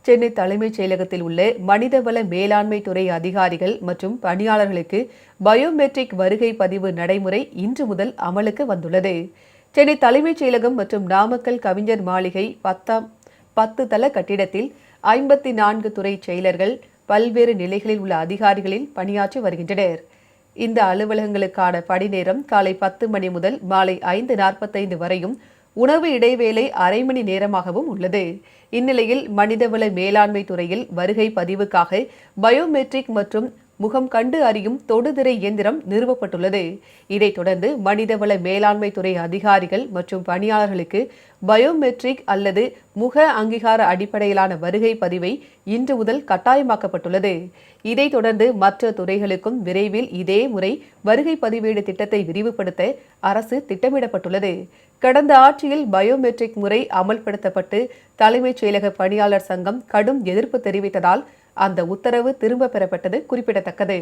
சென்னை தலைமைச் செயலகத்தில் உள்ள மனிதவள மேலாண்மை துறை அதிகாரிகள் மற்றும் பணியாளர்களுக்கு பயோமெட்ரிக் வருகை பதிவு நடைமுறை இன்று முதல் அமலுக்கு வந்துள்ளது. சென்னை தலைமைச் செயலகம் மற்றும் நாமக்கல் கவிஞர் மாளிகை 10 தள கட்டிடத்தில் 54 துறை செயலர்கள் பல்வேறு நிலைகளில் உள்ள அதிகாரிகளில் பணியாற்றி வருகின்றனர். இந்த அலுவலகங்களுக்கான பணி நேரம் காலை 10 மணி முதல் மாலை 5:45 வரையும், உணவு இடைவேளை அரை மணி நேரமாகவும் உள்ளது. இந்நிலையில் மனிதவள மேலாண்மை துறையில் வருகை பதிவுக்காக பயோமெட்ரிக் மற்றும் முகம் கண்டு அறியும் தொடுதிரை இயந்திரம் நிறுவப்பட்டுள்ளது. இதைத் தொடர்ந்து மனிதவள மேலாண்மை துறை அதிகாரிகள் மற்றும் பணியாளர்களுக்கு பயோமெட்ரிக் அல்லது முக அங்கீகார அடிப்படையிலான வருகை பதிவை இன்று முதல் கட்டாயமாக்கப்பட்டுள்ளது. இதைத் தொடர்ந்து மற்ற துறைகளுக்கும் விரைவில் இதே முறை வருகை பதிவேடு திட்டத்தை விரிவுபடுத்த அரசு திட்டமிடப்பட்டுள்ளது. கடந்த ஆட்சியில் பயோமெட்ரிக் முறை அமல்படுத்தப்பட்டு தலைமைச் செயலக பணியாளர் சங்கம் கடும் எதிர்ப்பு தெரிவித்ததால் அந்த உத்தரவு திரும்ப பெறப்பட்டது குறிப்பிடத்தக்கது.